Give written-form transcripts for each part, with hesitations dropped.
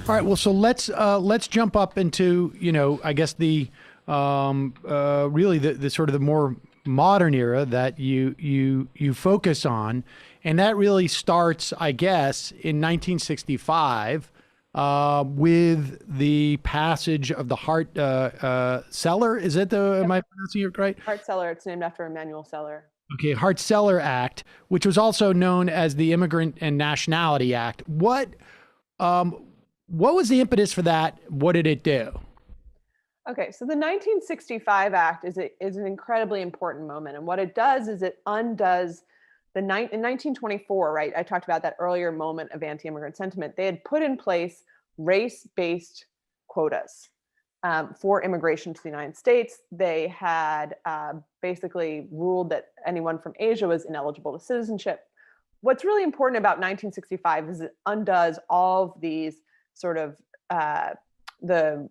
All right. Well, so let's jump up into, I guess really the sort of the more modern era that you focus on, and that really starts, I guess, in 1965 with the passage of the Hart-Celler. Is it the? Yep. Am I pronouncing it right? Hart-Celler. It's named after Emanuel Celler. Okay, Hart-Celler Act, which was also known as the Immigrant and Nationality Act. What was the impetus for that? What did it do? Okay, so the 1965 Act is an incredibly important moment. And what it does is it undoes in 1924, right? I talked about that earlier moment of anti-immigrant sentiment. They had put in place race-based quotas for immigration to the United States. They had basically ruled that anyone from Asia was ineligible to citizenship. What's really important about 1965 is it undoes all of these sort of the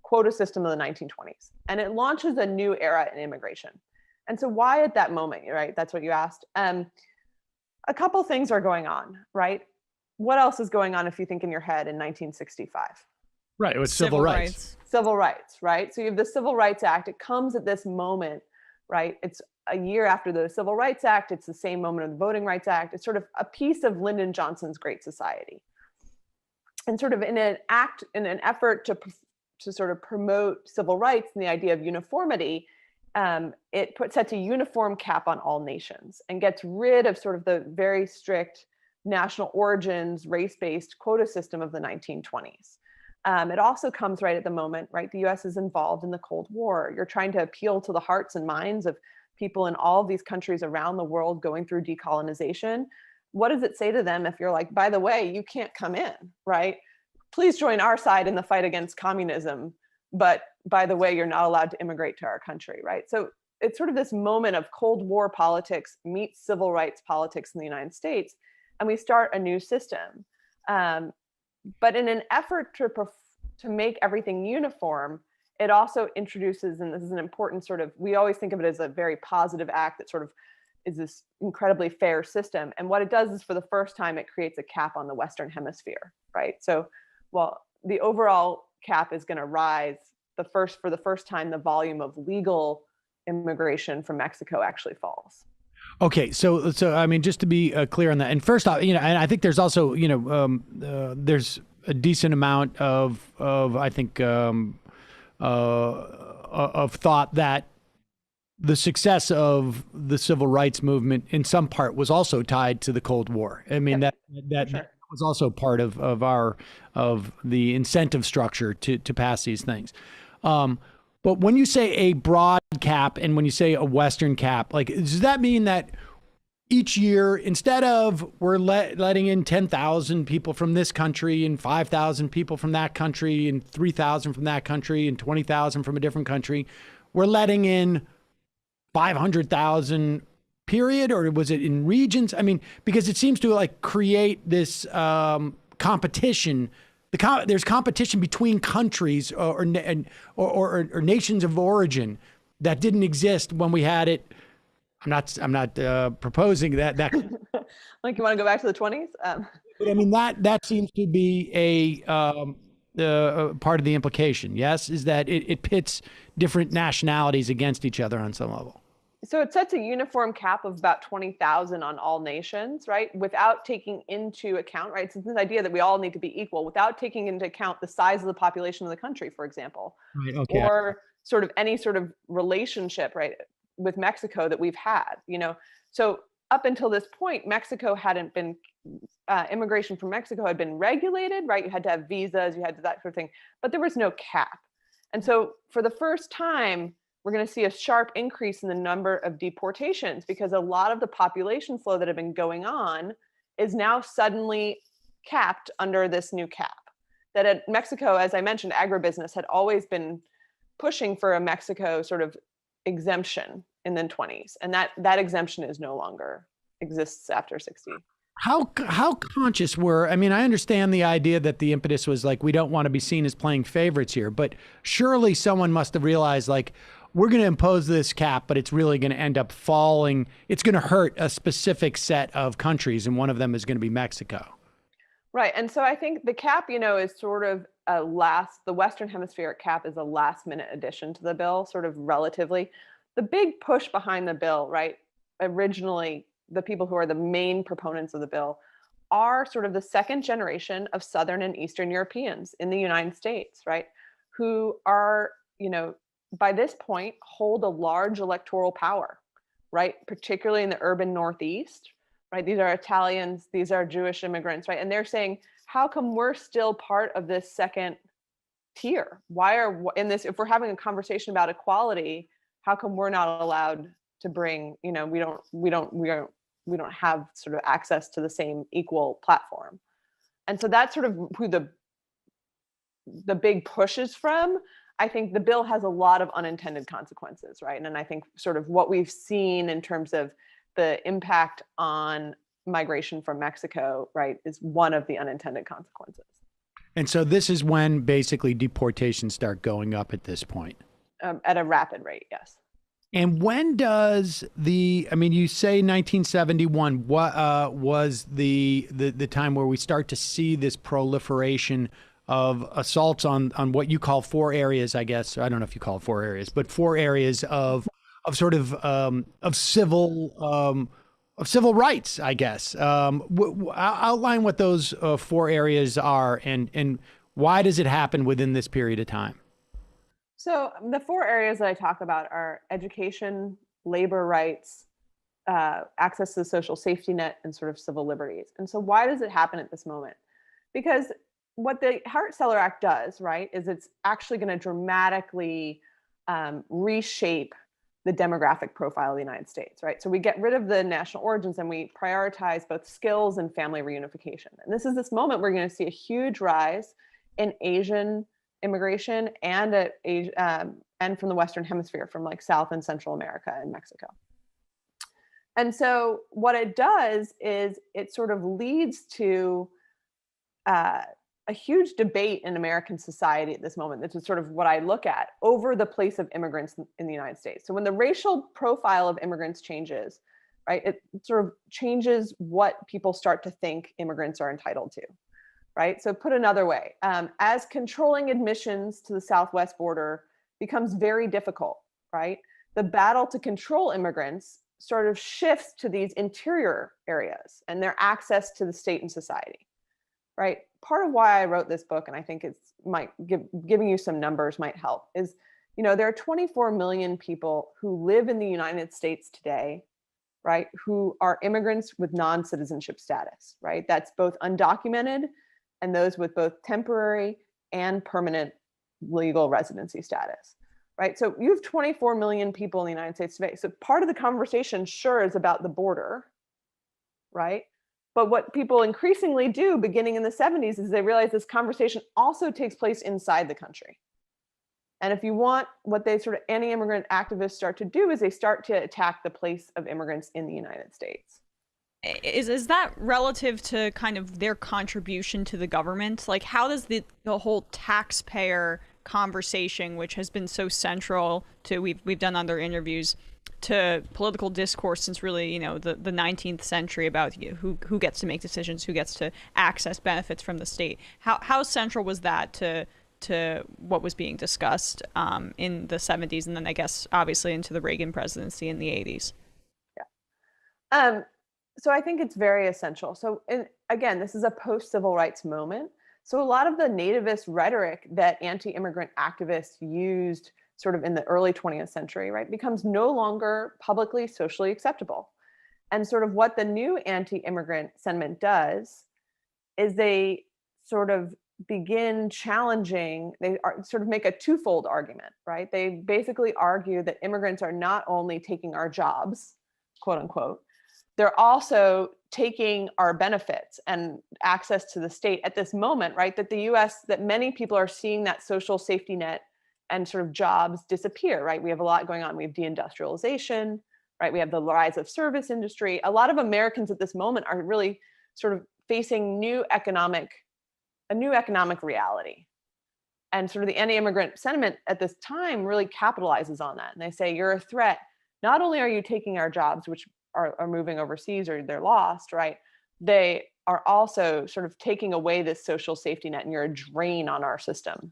quota system of the 1920s, and it launches a new era in immigration. And so why at that moment, right? That's what you asked. A couple things are going on, right? What else is going on if you think in your head in 1965? Right, it was civil rights. Civil rights, right? So you have the Civil Rights Act. It comes at this moment, right? It's a year after the Civil Rights Act. It's the same moment of the Voting Rights Act. It's sort of a piece of Lyndon Johnson's Great Society. And sort of in an effort to sort of promote civil rights and the idea of uniformity, it sets a uniform cap on all nations and gets rid of sort of the very strict national origins, race-based quota system of the 1920s. It also comes right at the moment, right? The US is involved in the Cold War. You're trying to appeal to the hearts and minds of people in all of these countries around the world going through decolonization. What does it say to them if you're like, by the way, you can't come in, right? Please join our side in the fight against communism. But by the way, you're not allowed to immigrate to our country, right? So it's sort of this moment of Cold War politics meets civil rights politics in the United States, and we start a new system. But in an effort to make everything uniform, it also introduces, and this is an important sort of, we always think of it as a very positive act that sort of is this incredibly fair system. And what it does is for the first time, it creates a cap on the Western Hemisphere, right? So while the overall cap is going to rise, for the first time, the volume of legal immigration from Mexico actually falls. Okay, so I mean, just to be clear on that, and first off, and I think there's also, there's a decent amount of I think of thought that the success of the civil rights movement in some part was also tied to the Cold War. I mean, Yep, that was also part of the incentive structure to pass these things. But when you say a broad cap and when you say a Western cap, like, does that mean that each year, instead of we're letting in 10,000 people from this country and 5,000 people from that country and 3,000 from that country and 20,000 from a different country, we're letting in 500,000 period, or was it in regions? I mean, because it seems to like create this competition. There's competition between countries or nations of origin that didn't exist when we had it. I'm not proposing that. Like, you want to go back to the 20s? But I mean, that seems to be a part of the implication. Yes, is that it pits different nationalities against each other on some level. So it sets a uniform cap of about 20,000 on all nations, right? Without taking into account, right? So this idea that we all need to be equal without taking into account the size of the population of the country, for example, right, okay, or sort of any sort of relationship, right, with Mexico that we've had, So up until this point, Mexico hadn't been, immigration from Mexico had been regulated, right? You had to have visas, you had to that sort of thing, but there was no cap. And so for the first time, we're going to see a sharp increase in the number of deportations because a lot of the population flow that had been going on is now suddenly capped under this new cap. That at Mexico, as I mentioned, agribusiness had always been pushing for a Mexico sort of exemption in the 20s. And that exemption is no longer exists after 60. How conscious were, I mean, I understand the idea that the impetus was like, we don't want to be seen as playing favorites here, but surely someone must have realized, like, we're going to impose this cap, but it's really going to end up falling. It's going to hurt a specific set of countries, and one of them is going to be Mexico. Right. And so I think the cap, is sort of the Western Hemispheric cap is a last minute addition to the bill, sort of relatively. The big push behind the bill, right? Originally, the people who are the main proponents of the bill are sort of the second generation of Southern and Eastern Europeans in the United States, right? Who are, by this point, hold a large electoral power, right? Particularly in the urban Northeast, right? These are Italians, these are Jewish immigrants, right? And they're saying, how come we're still part of this second tier? Why are in this, if we're having a conversation about equality, how come we're not allowed to bring, we don't have sort of access to the same equal platform? And so that's sort of who the big push is from. I think the bill has a lot of unintended consequences, right? And I think sort of what we've seen in terms of the impact on migration from Mexico, right, is one of the unintended consequences. And so this is when basically deportations start going up at this point. At a rapid rate, yes. And when does you say 1971, what was the time where we start to see this proliferation of assaults on what you call four areas, I guess. I don't know if you call it four areas, but four areas of sort of civil rights, I guess. Outline what those four areas are and why does it happen within this period of time? So the four areas that I talk about are education, labor rights, access to the social safety net, and sort of civil liberties. And so why does it happen at this moment? Because what the Hart-Celler Act does, right, is it's actually going to dramatically reshape the demographic profile of the United States, right? So we get rid of the national origins and we prioritize both skills and family reunification. And this moment we're going to see a huge rise in Asian immigration and and from the Western Hemisphere, from like South and Central America and Mexico. And so what it does is it sort of leads to a huge debate in American society at this moment. This is sort of what I look at over the place of immigrants in the United States. So when the racial profile of immigrants changes, right, it sort of changes what people start to think immigrants are entitled to, right? So put another way, as controlling admissions to the Southwest border becomes very difficult, right? The battle to control immigrants sort of shifts to these interior areas and their access to the state and society, right? Part of why I wrote this book, and I think it's giving you some numbers might help, is, there are 24 million people who live in the United States today, right, who are immigrants with non-citizenship status, right? That's both undocumented and those with both temporary and permanent legal residency status, right? So you have 24 million people in the United States today. So part of the conversation sure is about the border, right? But what people increasingly do beginning in the 70s is they realize this conversation also takes place inside the country. And if you want, what they sort of anti-immigrant activists start to do is they start to attack the place of immigrants in the United States. Is that relative to kind of their contribution to the government? Like, how does the whole taxpayer conversation, which has been so central to we've done other interviews, to political discourse since really, the 19th century about who gets to make decisions, who gets to access benefits from the state. How central was that to what was being discussed in the 70s and then I guess obviously into the Reagan presidency in the 80s? Yeah. So I think it's very essential. So again, this is a post-civil rights moment. So a lot of the nativist rhetoric that anti-immigrant activists used sort of in the early 20th century, right, becomes no longer publicly socially acceptable. And sort of what the new anti-immigrant sentiment does is they sort of begin challenging, sort of make a twofold argument, right? They basically argue that immigrants are not only taking our jobs, quote unquote, they're also taking our benefits and access to the state at this moment, right? That the US, that many people are seeing that social safety net and sort of jobs disappear, right? We have a lot going on. We have deindustrialization, right? We have the rise of service industry. A lot of Americans at this moment are really sort of facing a new economic reality. And sort of the anti-immigrant sentiment at this time really capitalizes on that. And they say, you're a threat. Not only are you taking our jobs, which are moving overseas or they're lost, right? they are also sort of taking away this social safety net, and you're a drain on our system.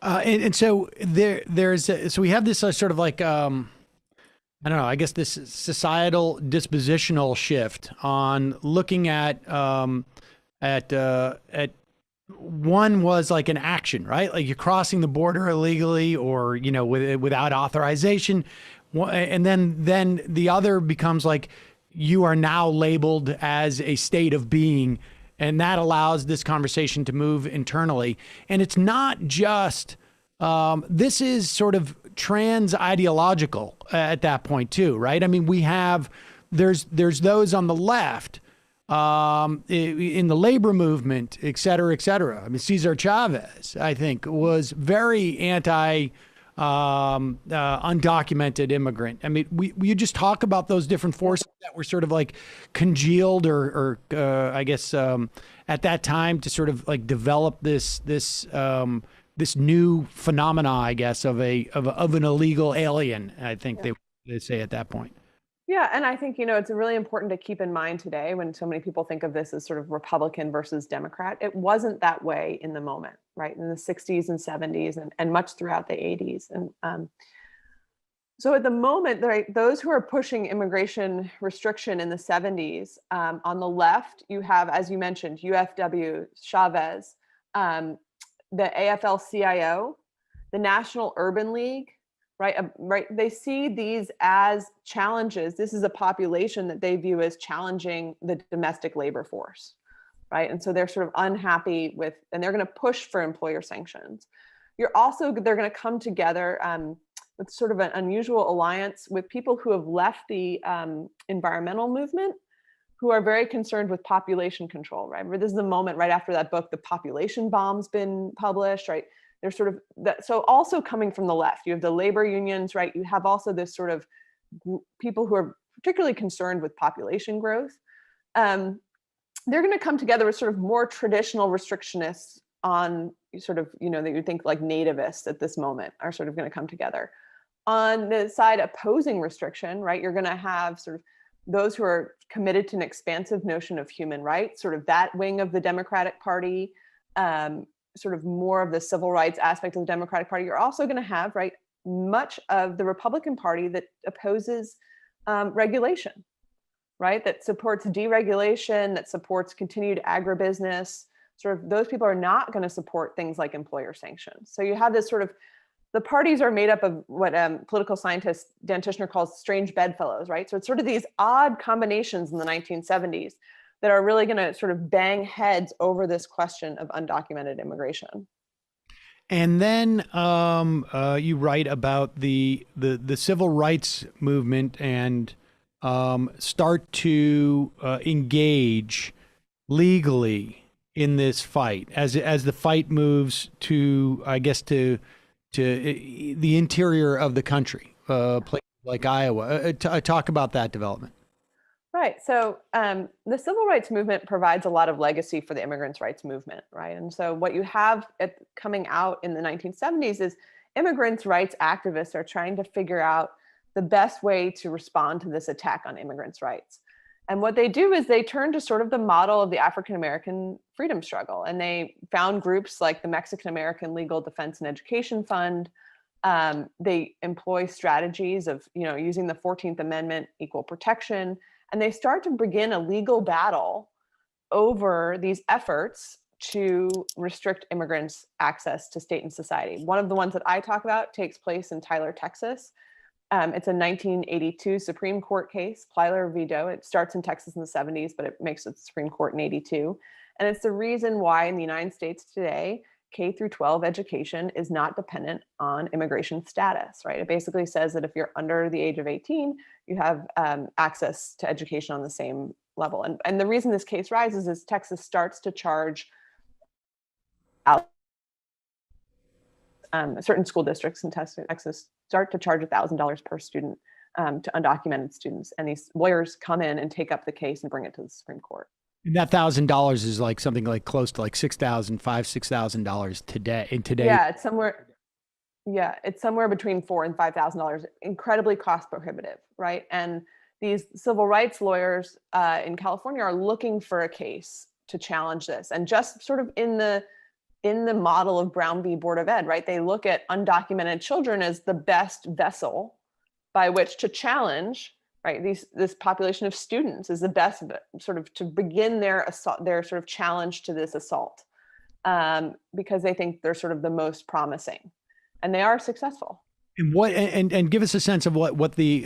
And so so we have this sort of like, I don't know, I guess this societal dispositional shift on looking at one was like an action, right? Like you're crossing the border illegally or, without authorization. And then the other becomes like you are now labeled as a state of being. And that allows this conversation to move internally. And it's not just, this is sort of trans ideological at that point too, right? I mean, there's those on the left, in the labor movement, et cetera, et cetera. I mean, Cesar Chavez, I think, was very undocumented immigrant. I mean, you just talk about those different forces that were sort of like congealed or I guess, at that time to sort of like develop this new phenomena, I guess, of an illegal alien, I think they say at that point. Yeah, and I think, it's really important to keep in mind today when so many people think of this as sort of Republican versus Democrat. It wasn't that way in the moment, right? In the 60s and 70s and much throughout the 80s. And so at the moment, right, those who are pushing immigration restriction in the 70s, on the left, you have, as you mentioned, UFW, Chavez, the AFL-CIO, the National Urban League, right? They see these as challenges. This is a population that they view as challenging the domestic labor force, right? And so they're sort of unhappy with, and they're going to push for employer sanctions. They're going to come together with sort of an unusual alliance with people who have left the environmental movement, who are very concerned with population control, right? This is the moment right after that book, The Population Bomb's been published, right? There's sort of that. So also coming from the left, you have the labor unions, right? You have also this sort of people who are particularly concerned with population growth. They're going to come together with sort of more traditional restrictionists on sort of, that you think like nativists at this moment are sort of going to come together. On the side opposing restriction, right? You're going to have sort of those who are committed to an expansive notion of human rights, sort of that wing of the Democratic Party, sort of more of the civil rights aspect of the Democratic Party. You're also going to have, right, much of the Republican Party that opposes regulation, right? That supports deregulation, that supports continued agribusiness. Sort of those people are not going to support things like employer sanctions. So you have this sort of, the parties are made up of what political scientist Dan Tishner calls strange bedfellows, right? So it's sort of these odd combinations in the 1970s that are really going to sort of bang heads over this question of undocumented immigration. And then you write about the civil rights movement and start to engage legally in this fight as the fight moves to, I guess, to the interior of the country, places like Iowa. Talk about that development. Right. So the civil rights movement provides a lot of legacy for the immigrants' rights movement, right? And so what you have coming out in the 1970s is immigrants' rights activists are trying to figure out the best way to respond to this attack on immigrants' rights. And what they do is they turn to sort of the model of the African-American freedom struggle. And they found groups like the Mexican-American Legal Defense and Education Fund. They employ strategies of, using the 14th Amendment, equal protection. And they start to begin a legal battle over these efforts to restrict immigrants' access to state and society. One of the ones that I talk about takes place in Tyler, Texas. It's a 1982 Supreme Court case, Plyler v. Doe. It starts in Texas in the 70s, but it makes it to the Supreme Court in 82. And it's the reason why in the United States today, K through 12 education is not dependent on immigration status, right? It basically says that if you're under the age of 18, you have access to education on the same level. And the reason this case rises is Texas starts to charge out certain school districts in Texas start to charge $1,000 per student to undocumented students. And these lawyers come in and take up the case and bring it to the Supreme Court. And that $1,000 is like something like close to like $6,000 today. Yeah, it's somewhere. Yeah, it's somewhere between $4,000 and $5,000. Incredibly cost prohibitive, right? And these civil rights lawyers in California are looking for a case to challenge this, and just sort of in the model of Brown v. Board of Ed, right? They look at undocumented children as the best vessel by which to challenge, right? This population of students is the best sort of to begin their assault, their sort of challenge to this assault, because they think they're sort of the most promising, and they are successful. And what and give us a sense of what the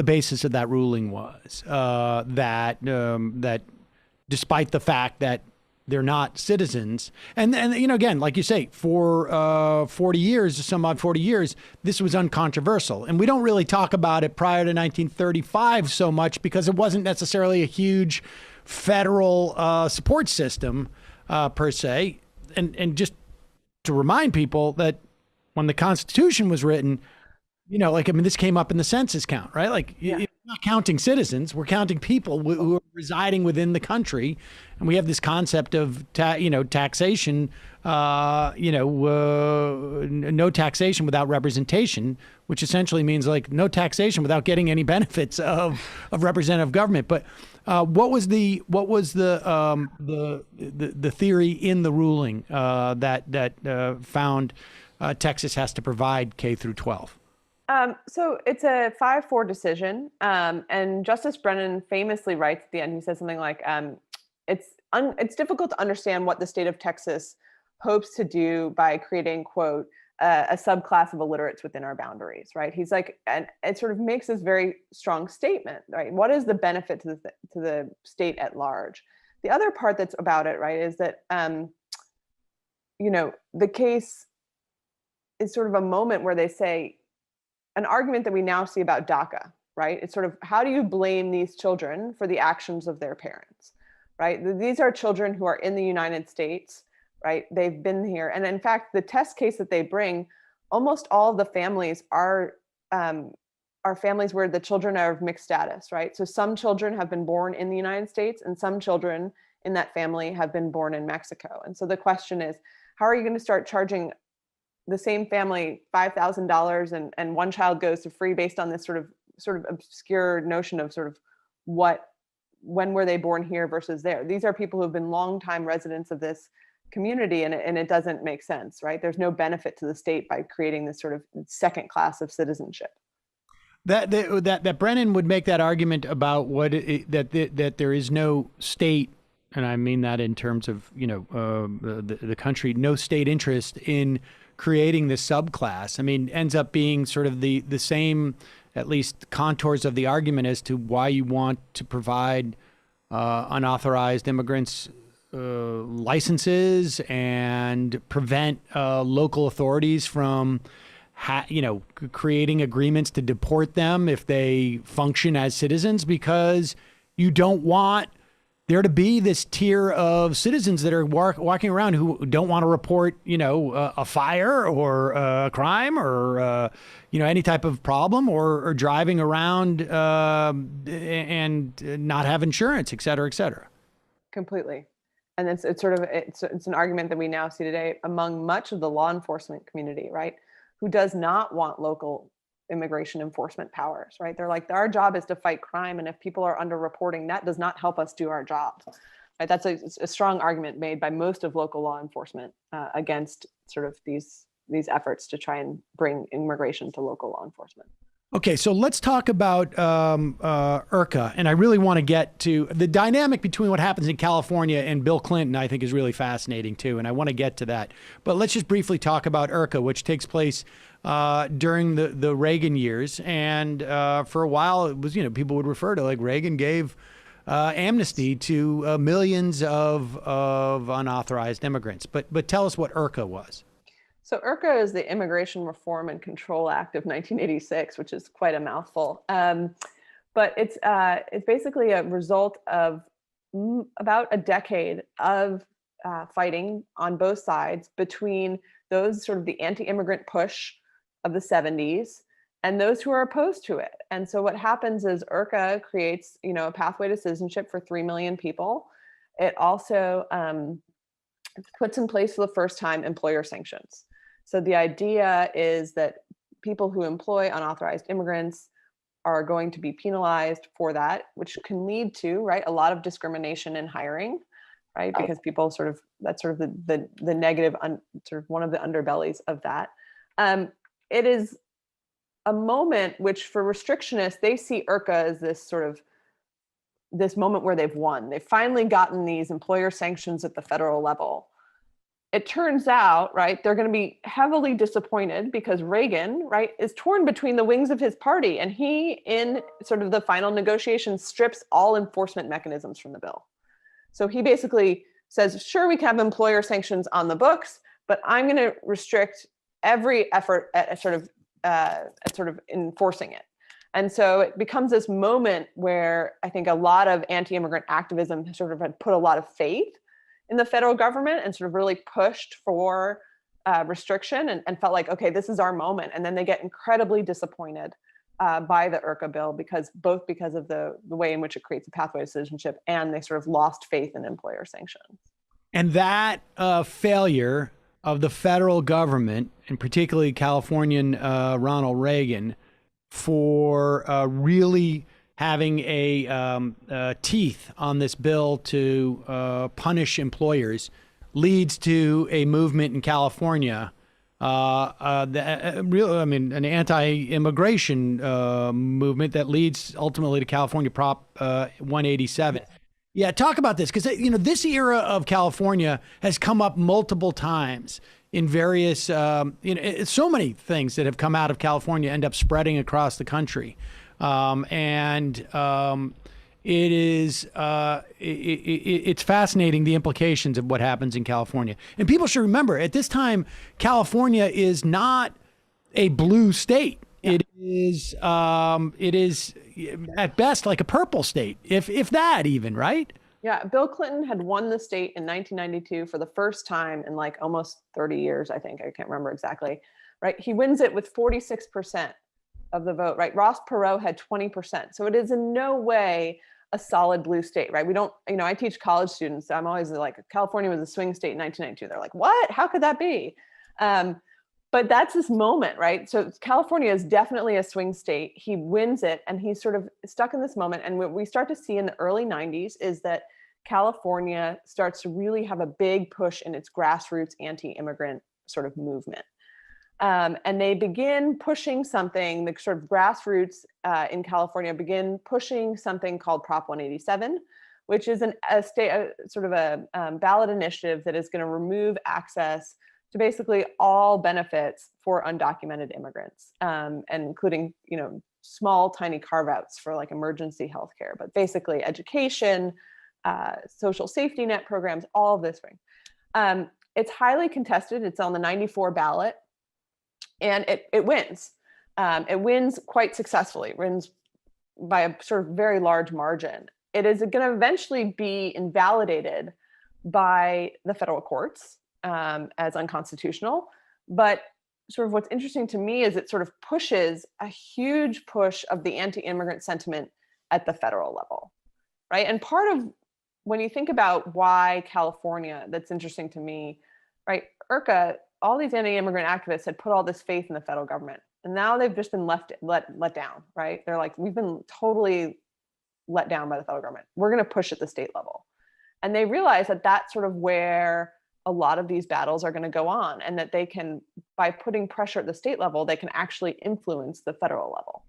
basis of that ruling was, that despite the fact that they're not citizens, and again, like you say, for 40 years, some odd 40 years, this was uncontroversial, and we don't really talk about it prior to 1935 so much because it wasn't necessarily a huge federal support system per se, and just to remind people that when the Constitution was written, this came up in the census count, right? Like, yeah. We're not counting citizens, we're counting people who are residing within the country. And we have this concept of, taxation, no taxation without representation, which essentially means like no taxation without getting any benefits of representative government. But what was the theory in the ruling that found Texas has to provide K through 12? So it's a 5-4 decision, and Justice Brennan famously writes at the end. He says something like, "It's difficult to understand what the state of Texas hopes to do by creating, quote, a subclass of illiterates within our boundaries." Right? He's like, and it sort of makes this very strong statement, right? What is the benefit to the state at large? The other part that's about it, right, is that the case is sort of a moment where they say, an argument that we now see about DACA, right? It's sort of, how do you blame these children for the actions of their parents, right? These are children who are in the United States, right? They've been here. And in fact, the test case that they bring, almost all of the families are families where the children are of mixed status, right? So some children have been born in the United States, and some children in that family have been born in Mexico. And so the question is, how are you going to start charging the same family $5,000 and one child goes to free based on this sort of obscure notion of sort of when were they born here versus there? These are people who have been longtime residents of this community, and it doesn't make sense, right? There's no benefit to the state by creating this sort of second class of citizenship. That Brennan would make that argument about that there is no state, and I mean that in terms of the country, no state interest in creating this subclass. I mean, ends up being sort of the same, at least contours of the argument as to why you want to provide unauthorized immigrants licenses and prevent local authorities from creating agreements to deport them if they function as citizens, because you don't want there to be this tier of citizens that are walking around who don't want to report, a fire or a crime or, any type of problem, or driving around and not have insurance, et cetera, et cetera. Completely. And it's an argument that we now see today among much of the law enforcement community, right? Who does not want local immigration enforcement powers, right? They're like, our job is to fight crime, and if people are underreporting, that does not help us do our job. Right? That's a strong argument made by most of local law enforcement against sort of these efforts to try and bring immigration to local law enforcement. Okay, so let's talk about IRCA, and I really want to get to the dynamic between what happens in California and Bill Clinton. I think is really fascinating too, and I want to get to that. But let's just briefly talk about IRCA, which takes place during the Reagan years, and for a while it was, people would refer to like Reagan gave amnesty to millions of unauthorized immigrants. But tell us what IRCA was. So IRCA is the Immigration Reform and Control Act of 1986, which is quite a mouthful. But it's basically a result of about a decade of fighting on both sides between those sort of the anti-immigrant push of the 70s and those who are opposed to it. And so what happens is IRCA creates, a pathway to citizenship for 3 million people. It also puts in place for the first time employer sanctions. So the idea is that people who employ unauthorized immigrants are going to be penalized for that, which can lead to, right, a lot of discrimination in hiring, right? Because people sort of, that's sort of the negative, sort of one of the underbellies of that. It is a moment which for restrictionists, they see IRCA as this sort of, this moment where they've won. They've finally gotten these employer sanctions at the federal level. It turns out, right, they're going to be heavily disappointed because Reagan, right, is torn between the wings of his party. And he, in sort of the final negotiations, strips all enforcement mechanisms from the bill. So he basically says, sure, we can have employer sanctions on the books, but I'm going to restrict every effort at sort of enforcing it. And so it becomes this moment where I think a lot of anti-immigrant activism sort of had put a lot of faith in the federal government and sort of really pushed for restriction and felt like, okay, this is our moment. And then they get incredibly disappointed by the IRCA bill because of the way in which it creates a pathway to citizenship, and they sort of lost faith in employer sanctions. And that failure of the federal government, and particularly Californian Ronald Reagan, for really having a teeth on this bill to punish employers, leads to a movement in California, an anti-immigration movement that leads ultimately to California Prop 187. Yeah, talk about this, because this era of California has come up multiple times in various, so many things that have come out of California end up spreading across the country. It's fascinating, the implications of what happens in California. And people should remember, at this time, California is not a blue state. Yeah. It is at best like a purple state, if that even, right? Yeah, Bill Clinton had won the state in 1992 for the first time in like almost 30 years, I think. I can't remember exactly, right? He wins it with 46% of the vote, right? Ross Perot had 20%. So it is in no way a solid blue state, right? We don't, I teach college students. I'm always like, California was a swing state in 1992. They're like, what? How could that be? But that's this moment, right? So California is definitely a swing state. He wins it, and he's sort of stuck in this moment. And what we start to see in the early 90s is that California starts to really have a big push in its grassroots anti-immigrant sort of movement. And they begin pushing something, the sort of grassroots in California begin pushing something called Prop 187, which is a ballot initiative that is going to remove access to basically all benefits for undocumented immigrants, and including, small, tiny carve-outs for like emergency healthcare, but basically education, social safety net programs, all of this thing. It's highly contested. It's on the 94 ballot. And it wins. It wins quite successfely. It wins by a sort of very large margin. It is going to eventually be invalidated by the federal courts as unconstitutional. But sort of what's interesting to me is it sort of pushes a huge push of the anti-immigrant sentiment at the federal level, right? And part of when you think about why California, that's interesting to me, right? IRCA, all these anti-immigrant activists had put all this faith in the federal government, and now they've just been let down, right? They're like, we've been totally let down by the federal government. We're going to push at the state level. And they realize that that's sort of where a lot of these battles are going to go on, and that they can, by putting pressure at the state level, they can actually influence the federal level.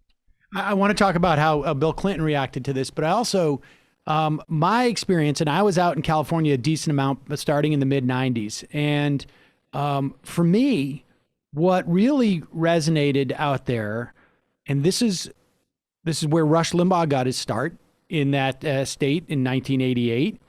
I want to talk about how Bill Clinton reacted to this, but I also, my experience, and I was out in California a decent amount starting in the mid 90s. And for me, what really resonated out there, and this is where Rush Limbaugh got his start in that state in 1988,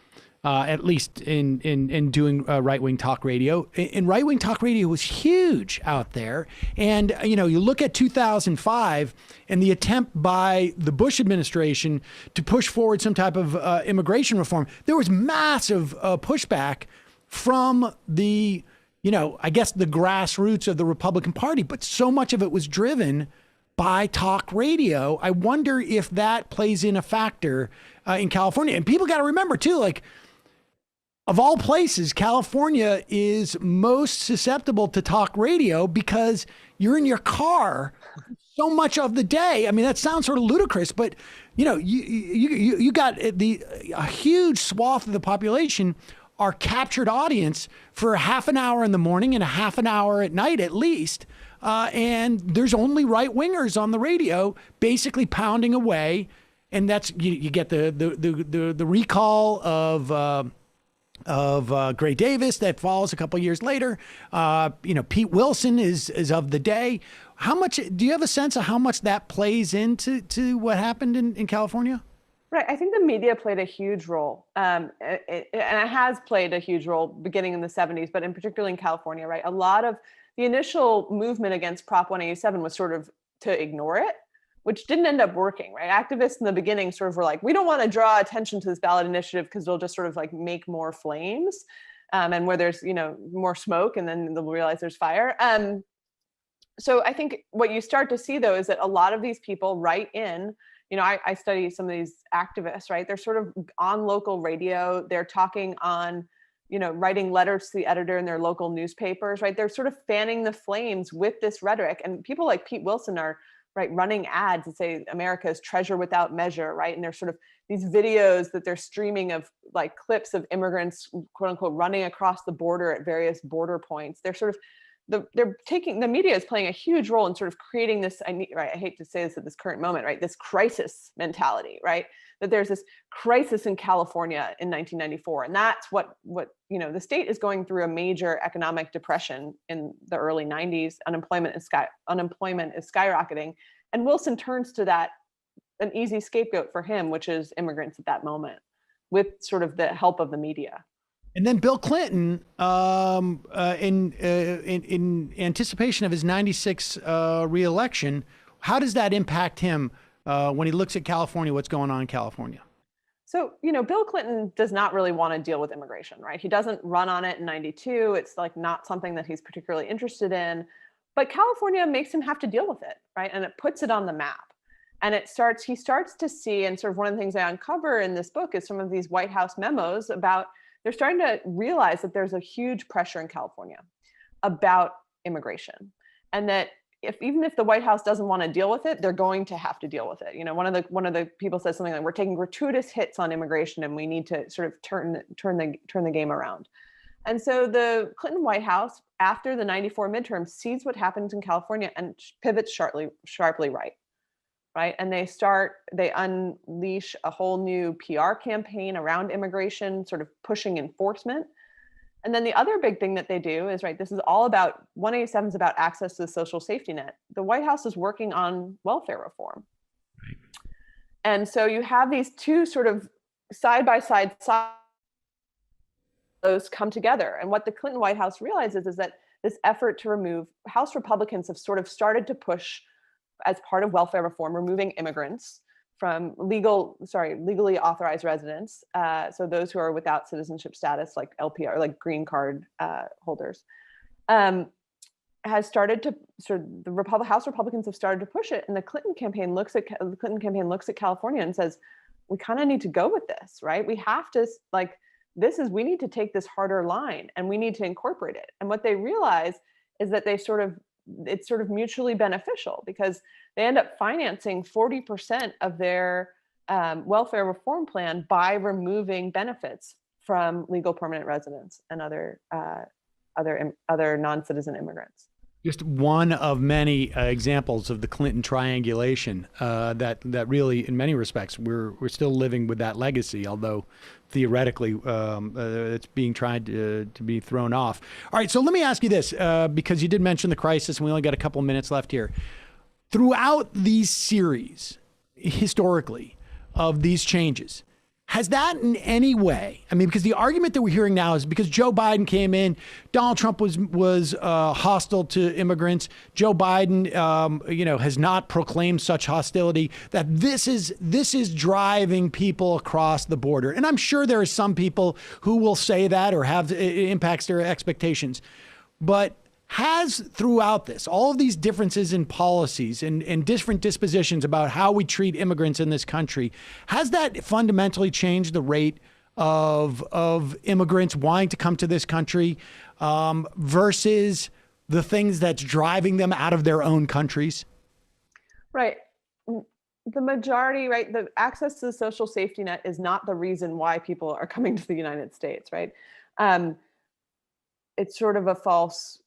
at least in doing right-wing talk radio. And right-wing talk radio was huge out there. And, you look at 2005 and the attempt by the Bush administration to push forward some type of immigration reform. There was massive pushback from the, I guess the grassroots of the Republican Party, but so much of it was driven by talk radio. I wonder if that plays in a factor in California. And people got to remember too, like, of all places, California is most susceptible to talk radio because you're in your car so much of the day. I mean, that sounds sort of ludicrous, but you got a huge swath of the population are captured audience for a half an hour in the morning and a half an hour at night at least. And there's only right wingers on the radio basically pounding away. And that's, you get the recall of Gray Davis that follows a couple years later. Pete Wilson is of the day. How much do you have a sense of how much that plays into what happened in California? Right. I think the media played a huge role, and it has played a huge role beginning in the 70s, but in particular in California, right? A lot of the initial movement against Prop 187 was sort of to ignore it, which didn't end up working, right? Activists in the beginning sort of were like, we don't want to draw attention to this ballot initiative because it'll just sort of like make more flames, and where there's, more smoke, and then they'll realize there's fire. So I think what you start to see, though, is that a lot of these people write in, I study some of these activists, right? They're sort of on local radio. They're talking on, writing letters to the editor in their local newspapers, right? They're sort of fanning the flames with this rhetoric. And people like Pete Wilson are, right, running ads that say America's treasure without measure, right? And there's sort of these videos that they're streaming of like clips of immigrants, quote unquote, running across the border at various border points. They're sort of, the media is playing a huge role in sort of creating this, I hate to say this at this current moment, right? This crisis mentality, right? That there's this crisis in California in 1994. And that's what the state is going through a major economic depression in the early 90s. Unemployment is skyrocketing. And Wilson turns to that, an easy scapegoat for him, which is immigrants at that moment, with sort of the help of the media. And then Bill Clinton, in anticipation of his 96 reelection, how does that impact him when he looks at California, what's going on in California? So, Bill Clinton does not really want to deal with immigration, right? He doesn't run on it in 92. It's like not something that he's particularly interested in, but California makes him have to deal with it, right? And it puts it on the map. And he starts to see, and sort of one of the things I uncover in this book is some of these White House memos about, they're starting to realize that there's a huge pressure in California about immigration, and that even if the White House doesn't want to deal with it, they're going to have to deal with it. One of the people says something like, "We're taking gratuitous hits on immigration, and we need to sort of turn the game around." And so the Clinton White House, after the 94 midterms, sees what happens in California and pivots sharply right. Right. And they unleash a whole new PR campaign around immigration, sort of pushing enforcement. And then the other big thing that they do is, right, this is all about, 187 is about access to the social safety net. The White House is working on welfare reform. Right. And so you have these two sort of side-by-side those come together. And what the Clinton White House realizes is that this effort to remove, House Republicans have sort of started to push, as part of welfare reform, removing immigrants from legally authorized residents. So those who are without citizenship status, like LPR, like green card holders, has started to House Republicans have started to push it. And the Clinton campaign looks at California and says, we kind of need to go with this, right? We have to, we need to take this harder line and we need to incorporate it. And what they realize is that it's sort of mutually beneficial, because they end up financing 40% of their welfare reform plan by removing benefits from legal permanent residents and other non-citizen immigrants. Just one of many examples of the Clinton triangulation that really, in many respects, we're still living with that legacy, although theoretically it's being tried to be thrown off. All right, so let me ask you this, because you did mention the crisis, and we only got a couple of minutes left here. Throughout these series, historically, of these changes, has that in any way, because the argument that we're hearing now is because Joe Biden came in, Donald Trump was hostile to immigrants. Joe Biden, has not proclaimed such hostility, that this is driving people across the border. And I'm sure there are some people who will say that or have it impacts their expectations. But has throughout this, all of these differences in policies and different dispositions about how we treat immigrants in this country, has that fundamentally changed the rate of immigrants wanting to come to this country versus the things that's driving them out of their own countries? Right. The majority, right? The access to the social safety net is not the reason why people are coming to the United States, right? Um, it's sort of a false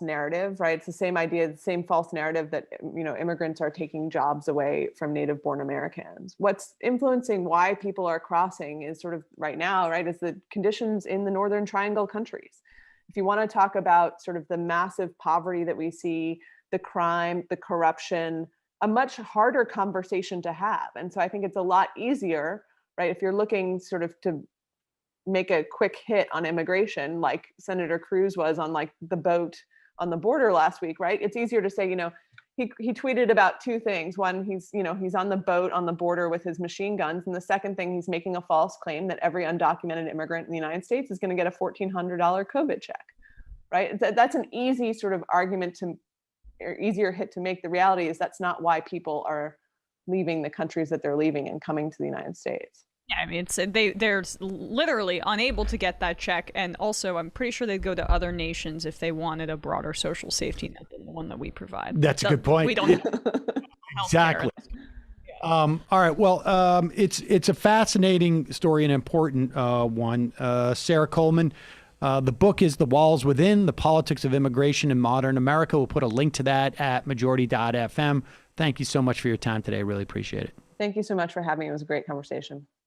narrative, right? It's the same idea, the same false narrative that immigrants are taking jobs away from native born Americans. What's influencing why people are crossing is sort of right now, right, is the conditions in the Northern Triangle countries. If you want to talk about sort of the massive poverty that we see, the crime, the corruption, a much harder conversation to have. And so I think it's a lot easier, right, if you're looking sort of to make a quick hit on immigration, like Senator Cruz was on like the boat on the border last week, right? It's easier to say, he tweeted about two things. One, he's on the boat on the border with his machine guns. And the second thing, he's making a false claim that every undocumented immigrant in the United States is going to get a $1,400 COVID check, right? That's an easy sort of argument or easier hit to make. The reality is that's not why people are leaving the countries that they're leaving and coming to the United States. Yeah, I mean, they're literally unable to get that check, and also I'm pretty sure they'd go to other nations if they wanted a broader social safety net than the one that we provide. That's a good point. We don't have Exactly. All right. Well, it's a fascinating story and important one. Sarah Coleman, the book is The Walls Within, The Politics of Immigration in Modern America. We'll put a link to that at majority.fm. Thank you so much for your time today. I really appreciate it. Thank you so much for having me. It was a great conversation.